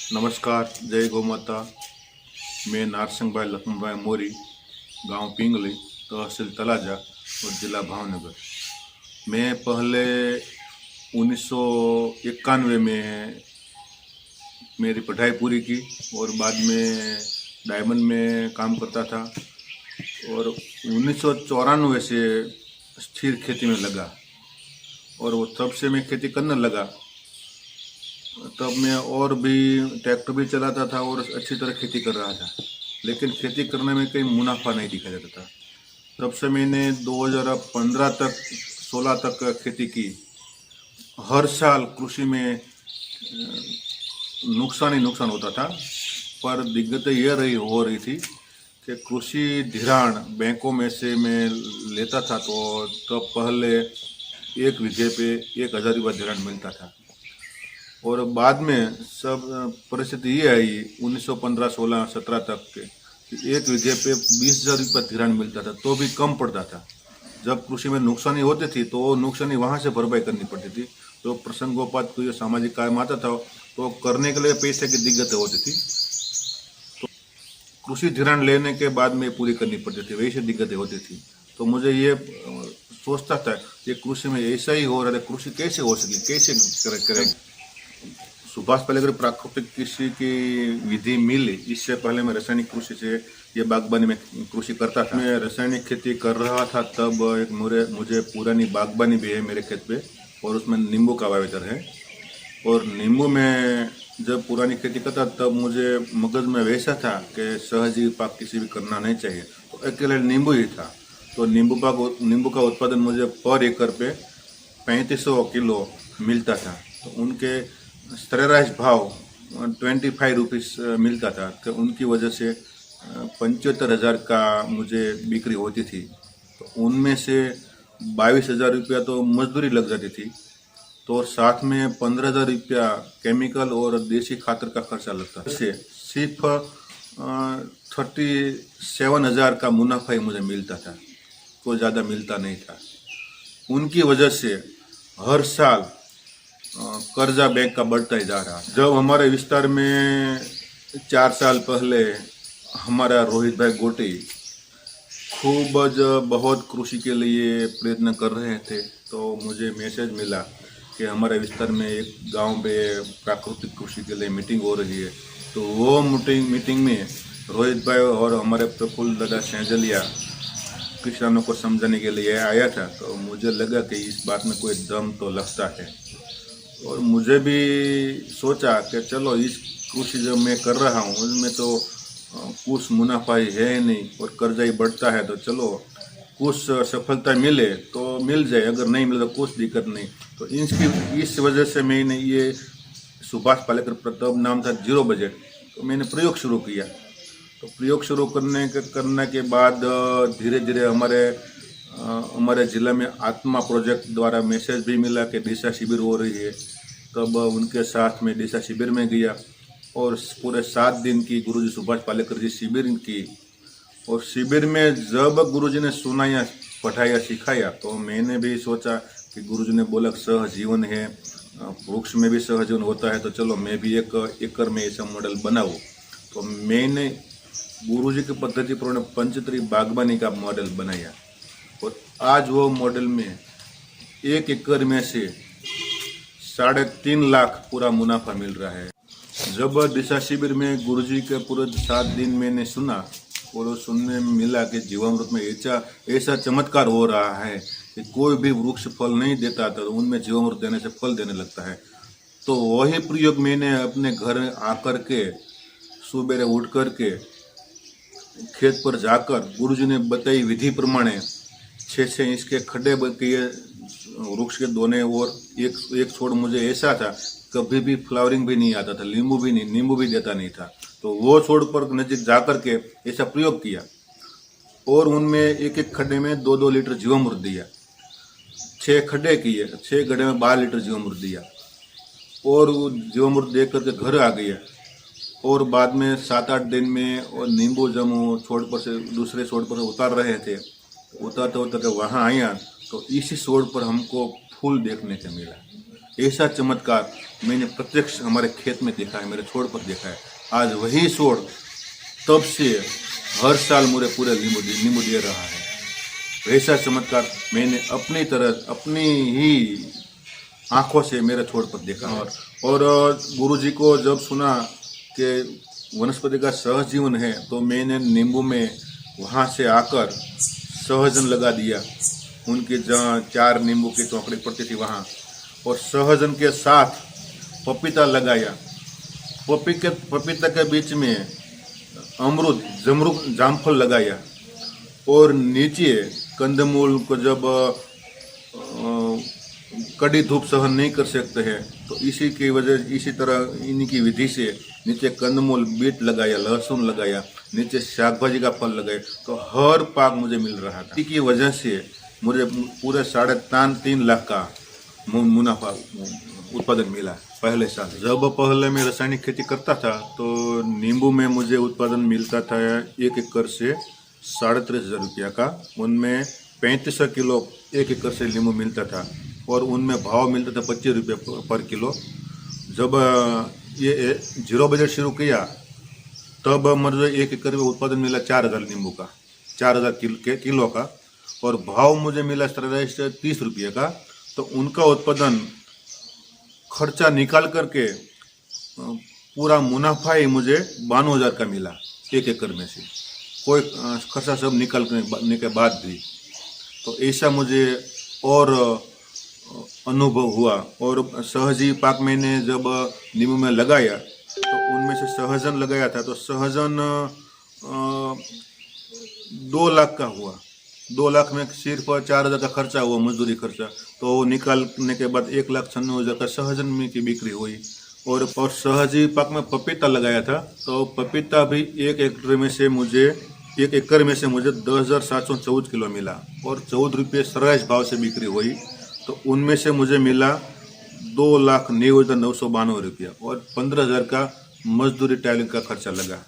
नमस्कार, जय गौ माता। मैं नारसिंह भाई लक्ष्मण भाई मोरी, गांव पिंगली, तहसील तलाजा और जिला भावनगर। मैं पहले 1991 में मेरी पढ़ाई पूरी की और बाद में डायमंड में काम करता था और 1994 से स्थिर खेती में लगा और वो तब से मैं खेती करने लगा। तब मैं और भी ट्रैक्टर भी चलाता था और अच्छी तरह खेती कर रहा था, लेकिन खेती करने में कहीं मुनाफा नहीं दिखा जाता था। तब से मैंने 2015 तक 16 तक खेती की। हर साल कृषि में नुकसान ही नुकसान होता था, पर दिक्कत ये हो रही थी कि कृषि धिराण बैंकों में से मैं लेता था तो तब पहले 1 बीघे पे 1000 रुपये धिराण मिलता था और बाद में सब परिस्थिति ये आई 1915, 16, 17 तक के कि 1 बीघे पे 20,000 रुपये धिराण मिलता था तो भी कम पड़ता था। जब कृषि में नुकसानी होती थी तो नुकसानी वहाँ से भरपाई करनी पड़ती थी। तो प्रसंगोपात कोई सामाजिक काम आता था तो करने के लिए पैसे की दिक्कत होती थी, तो कृषि धिराण लेने के बाद में पूरी करनी पड़ती थी, वैसे दिक्कतें होती थी। तो मुझे ये सोचता था कि कृषि में ऐसा ही हो रहा है, कृषि कैसे हो सके, कैसे करें। सुभाष पालेकर प्राकृतिक कृषि की विधि मिली, इससे पहले मैं रासायनिक कृषि से ये बागबानी में कृषि करता था। मैं रासायनिक खेती कर रहा था तब एक मुझे पुरानी बागबानी भी है मेरे खेत पे और उसमें नींबू का वावेतर है। और नींबू में जब पुरानी खेती करता तब मुझे मगज में वैसा था कि सहजीवी पाक किसी भी करना नहीं चाहिए, तो अकेले नींबू ही था। तो नींबू का उत्पादन मुझे पर एकड़ पे 3500 किलो मिलता था। तो उनके सरेराश भाव 25 रुपीस मिलता था, तो उनकी वजह से 75,000 का मुझे बिक्री होती थी। तो उनमें से 22,000 रुपया तो मजदूरी लग जाती थी, तो साथ में 15,000 रुपया केमिकल और देसी खातर का खर्चा लगता था। इससे सिर्फ 37,000 का मुनाफा ही मुझे मिलता था, कोई ज़्यादा मिलता नहीं था। उनकी वजह से हर साल कर्जा बैंक का बढ़ता ही जा रहा है। जब हमारे विस्तार में 4 साल पहले हमारा रोहित भाई गोटी बहुत कृषि के लिए प्रयत्न कर रहे थे, तो मुझे मैसेज मिला कि हमारे विस्तार में एक गांव में प्राकृतिक कृषि के लिए मीटिंग हो रही है। तो वो मीटिंग में रोहित भाई और हमारे प्रफुल्ल दादा सहजलिया किसानों को समझाने के लिए आया था। तो मुझे लगा कि इस बात में कोई दम तो लगता है और मुझे भी सोचा कि चलो इस कृषि जो मैं कर रहा हूँ उसमें तो कुछ मुनाफा ही है नहीं और कर्जा ही बढ़ता है, तो चलो कुछ सफलता मिले तो मिल जाए, अगर नहीं मिले तो कुछ दिक्कत नहीं। तो इस वजह से मैंने ये सुभाष पालेकर तब नाम था जीरो बजट, तो मैंने प्रयोग शुरू किया। तो प्रयोग शुरू करने के बाद धीरे धीरे हमारे ज़िला में आत्मा प्रोजेक्ट द्वारा मैसेज भी मिला कि दिशा शिविर हो रही है। तब उनके साथ में दिशा शिविर में गया और पूरे 7 दिन की गुरुजी सुभाष पालेकर जी शिविर की। और शिविर में जब गुरुजी ने सुनाया, पढ़ाया, सिखाया, तो मैंने भी सोचा कि गुरुजी ने बोला सहजीवन है, वृक्ष में भी सहजीवन होता है, तो चलो मैं भी 1 एकड़ में ऐसा मॉडल बनाऊँ। तो मैंने गुरुजी की पद्धति पर पंचतरी बागबानी का मॉडल बनाया और आज वो मॉडल में 1 एकड़ में से 3.5 लाख पूरा मुनाफा मिल रहा है। जब दिशा शिविर में गुरुजी के पूरे 7 दिन मैंने सुना और सुनने में मिला कि जीवामृत में ऐसा चमत्कार हो रहा है कि कोई भी वृक्ष फल नहीं देता था, तो उनमें जीवामृत देने से फल देने लगता है। तो वही प्रयोग मैंने अपने घर आकर के सुबह उठ कर के खेत पर जाकर गुरुजी ने बताई विधि प्रमाणे 6 इंच के खड्डे किए वृक्ष के दोनों और एक छोड़ मुझे ऐसा था कभी भी फ्लावरिंग भी नहीं आता था, नींबू भी देता नहीं था। तो वो छोड़ पर नजीक जाकर के ऐसा प्रयोग किया और उनमें एक खड्डे में 2-2 लीटर जीवामृत दिया। 6 खड्डे किए, 6 खड्डे में 12 लीटर जीवामृत दिया और जीवामृत देख करके घर आ गया। और बाद में 7-8 दिन में और नींबू जब छोड़ पर से दूसरे छोड़ पर उतार रहे थे, उतारते उतारते वहाँ आया तो इसी छोड़ पर हमको फूल देखने को मिला। ऐसा चमत्कार मैंने प्रत्यक्ष हमारे खेत में देखा है, मेरे छोड़ पर देखा है। आज वही छोड़ तब से हर साल मुझे पूरे नींबू दे रहा है। ऐसा चमत्कार मैंने अपनी तरह अपनी ही आंखों से मेरे छोड़ पर देखा है। और गुरु जी को जब सुना कि वनस्पति का सहज जीवन है, तो मैंने नींबू में वहाँ से आकर सहजन लगा दिया। उनके जहाँ 4 नींबू की चौकड़ी पड़ती थी वहाँ, और सहजन के साथ पपीता लगाया। पपीता के बीच में अमरूद जामफल लगाया, और नीचे कंदमूल को जब कड़ी धूप सहन नहीं कर सकते हैं, तो इसी तरह इनकी विधि से नीचे कंदमूल, बीट लगाया, लहसुन लगाया, नीचे शाकभाजी का फल लगाया, तो हर पाक मुझे मिल रहा था। इसी की वजह से मुझे पूरे 3.5 लाख का मुनाफा उत्पादन मिला पहले साल। जब पहले मैं रासायनिक खेती करता था, तो नींबू में मुझे उत्पादन मिलता था 1 एकड़ से 33,500 रुपया का। उनमें 35 किलो 1 एकड़ से नींबू मिलता था, और उनमें भाव मिलता था 25 रुपये पर किलो। जब ये 0 बजट शुरू किया, तब मुझे 1 एकड़ में उत्पादन मिला 4,000 नींबू का, 4,000 किलो का, और भाव मुझे मिला 30 रुपये का। तो उनका उत्पादन खर्चा निकाल करके पूरा मुनाफा ही मुझे 92,000 का मिला 1 एकड़ में से, कोई खर्चा सब निकालने के बाद भी। तो ऐसा मुझे और अनुभव हुआ। और सहजी पाक मैंने जब नींबू में लगाया, तो उनमें से सहजन लगाया था, तो सहजन 2 लाख का हुआ। 2 लाख में सिर्फ 4,000 का खर्चा हुआ, मजदूरी खर्चा। तो वो निकालने के बाद 1,96,000 का सहजन में की बिक्री हुई। और सहजी पाक में पपीता लगाया था, तो पपीता भी 1 एकड़ में से मुझे 10,714 किलो मिला, और 14 रुपये सराइश भाव से बिक्री हुई। तो उनमें से मुझे मिला 2,90,992 रुपया, और 15,000 का मजदूरी टाइलिंग का खर्चा लगा।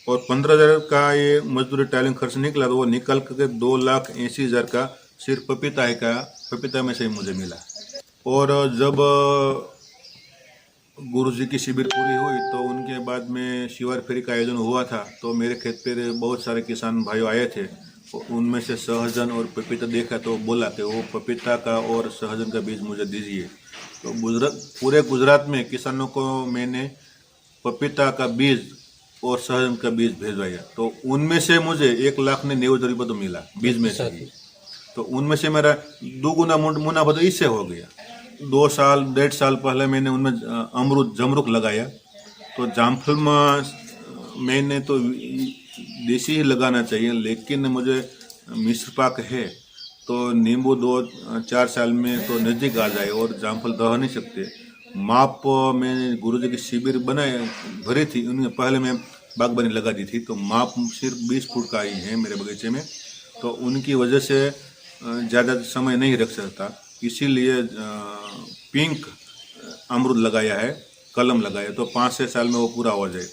और 15,000 का ये मजदूरी टाइलिंग खर्च निकला, तो वो निकल करके 2,80,000 का सिर्फ पपीता में से ही मुझे मिला। और जब गुरु जी की शिविर पूरी हुई, तो उनके बाद में शिवर फेरी का आयोजन हुआ था। तो मेरे खेत पे बहुत सारे किसान भाइयों आए थे, उनमें से सहजन और पपीता देखा, तो बोला कि वो पपीता का और सहजन का बीज मुझे दीजिए। तो पूरे गुजरात में किसानों को मैंने पपीता का बीज और सहजन का बीज भेजवाया। तो उनमें से मुझे 1,90,000 रुपये तो मिला बीज में से ही। तो उनमें से मेरा 2 गुना मुनाफा तो इससे हो गया। 1.5 साल पहले मैंने उनमें अमरूद जमरुक लगाया। तो जामफल में मैंने तो देसी ही लगाना चाहिए, लेकिन मुझे मिश्र पाक है, तो नींबू 2-4 साल में तो नज़दीक आ जाए, और जामफल दह नहीं सकते। माप में गुरुजी की शिविर भरी थी, उन्हें पहले मैं बागबानी लगा दी थी, तो माप सिर्फ 20 फुट का ही है मेरे बगीचे में। तो उनकी वजह से ज़्यादा समय नहीं रख सकता, इसीलिए पिंक अमरूद लगाया है, कलम लगाया, तो 5-6 साल में वो पूरा हो जाए।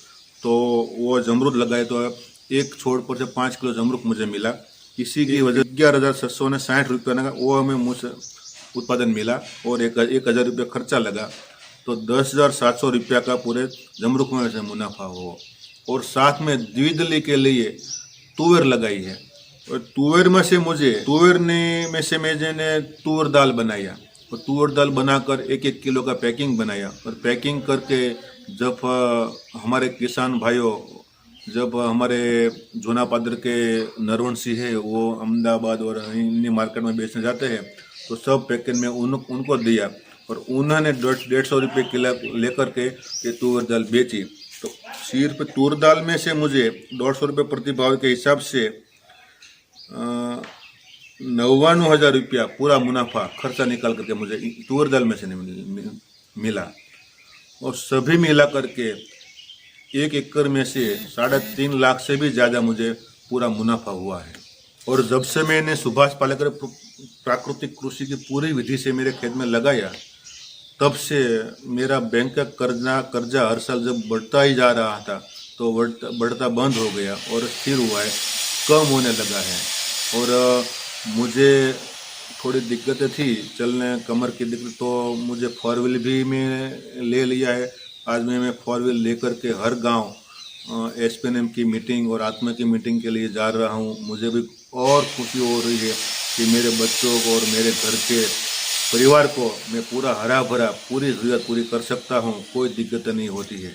तो वो जमरूद लगाए, तो एक छोड़ पर से 5 किलो जमरूद मुझे मिला। इसी की वजह 11,760 रुपये का वो हमें मुझसे उत्पादन मिला, और 1,000 रुपये खर्चा लगा। तो 10,700 रुपया का पूरे जमरूद में से मुनाफा हो। और साथ में द्विदली के लिए तुअर लगाई है, और तुअर में से मैंने तुअर दाल बनाया, और तुअर दाल बनाकर 1-1 किलो का पैकिंग बनाया। और पैकिंग करके जब हमारे किसान भाइयों, जब हमारे जूना पादर के नरवंशी है, वो अहमदाबाद और इन मार्केट में बेचने जाते हैं, तो सब पैकेट में उनको दिया, और उन्होंने 150 रुपये किलो लेकर के ये तुअर दाल बेची। तो सिर्फ तुअर दाल में से मुझे 150 रुपये प्रति भाव के हिसाब से 99,000 रुपया पूरा मुनाफा खर्चा निकाल करके मुझे तुअर दाल में से मिला। और सभी मिला करके 1 एकड़ में से 3.5 लाख से भी ज़्यादा मुझे पूरा मुनाफा हुआ है। और जब से मैंने सुभाष पालेकर प्राकृतिक कृषि की पूरी विधि से मेरे खेत में लगाया, तब से मेरा बैंक का कर्जा हर साल जब बढ़ता ही जा रहा था, तो बढ़ता बंद हो गया और स्थिर हुआ है, कम होने लगा है। और मुझे थोड़ी दिक्कतें थी चलने, कमर की दिक्कत, तो मुझे 4 व्हील भी मैं ले लिया है। आज मैं 4 व्हील लेकर के हर गांव एसपीएनएम की मीटिंग और आत्मा की मीटिंग के लिए जा रहा हूं। मुझे भी और खुशी हो रही है कि मेरे बच्चों को और मेरे घर के परिवार को मैं पूरा हरा भरा पूरी ज़रूरत पूरी कर सकता हूं, कोई दिक्कत नहीं होती है।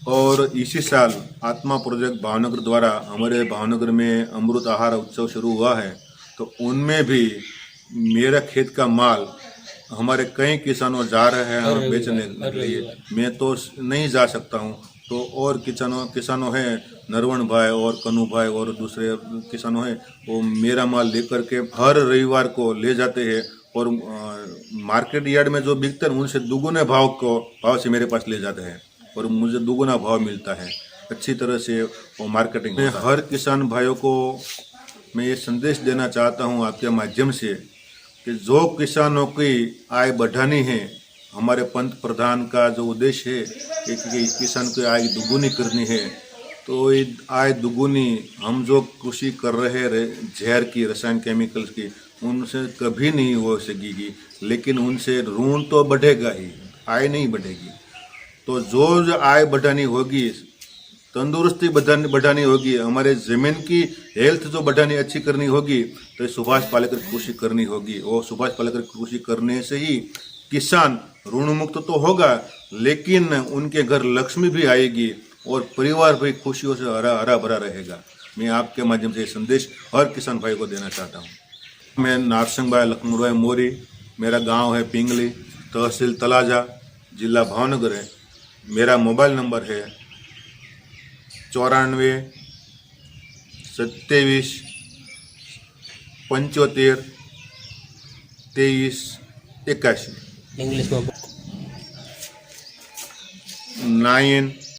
और इसी साल आत्मा प्रोजेक्ट भावनगर द्वारा हमारे भावनगर में अमृत आहार उत्सव शुरू हुआ है, तो उनमें भी मेरा खेत का माल हमारे कई किसानों जा रहे हैं बेचने के लिए। मैं तो नहीं जा सकता हूं, तो और किसानों हैं, नरवण भाई और कन्नू भाई और दूसरे किसानों हैं, वो मेरा माल लेकर के हर रविवार को ले जाते हैं और मार्केट यार्ड में जो बिकते हैं उनसे दुगुने भाव से मेरे पास ले जाते हैं और मुझे दुगुना भाव मिलता है। अच्छी तरह से वो मार्केटिंग होता है। हर किसान भाइयों को मैं ये संदेश देना चाहता हूँ आपके माध्यम से कि जो किसानों की आय बढ़ानी है, हमारे पंत प्रधान का जो उद्देश्य है कि किसान की आय दुगुनी करनी है, तो ये आय दुगुनी हम जो कृषि कर रहे हैं जहर की, रसायन केमिकल्स की, उनसे कभी नहीं हो सकेगी। लेकिन उनसे ऋण तो बढ़ेगा ही, आय नहीं बढ़ेगी। तो जो आय बढ़ानी होगी, तंदुरुस्ती बढ़ानी होगी, हमारे ज़मीन की हेल्थ जो बढ़ानी अच्छी करनी होगी, तो सुभाष पालेकर कृषि करनी होगी। और सुभाष पालेकर कृषि करने से ही किसान ऋण मुक्त तो होगा, लेकिन उनके घर लक्ष्मी भी आएगी और परिवार भी खुशियों से हरा भरा रहेगा। मैं आपके माध्यम से संदेश हर किसान भाई को देना चाहता हूँ। मैं नारसिंह भाई लखनऊ भाई मोरी, मेरा गांव है पिंगली, तहसील तलाजा, जिला भावनगर है। मेरा मोबाइल नंबर है 94 27 75 23 81। इंग्लिश में 9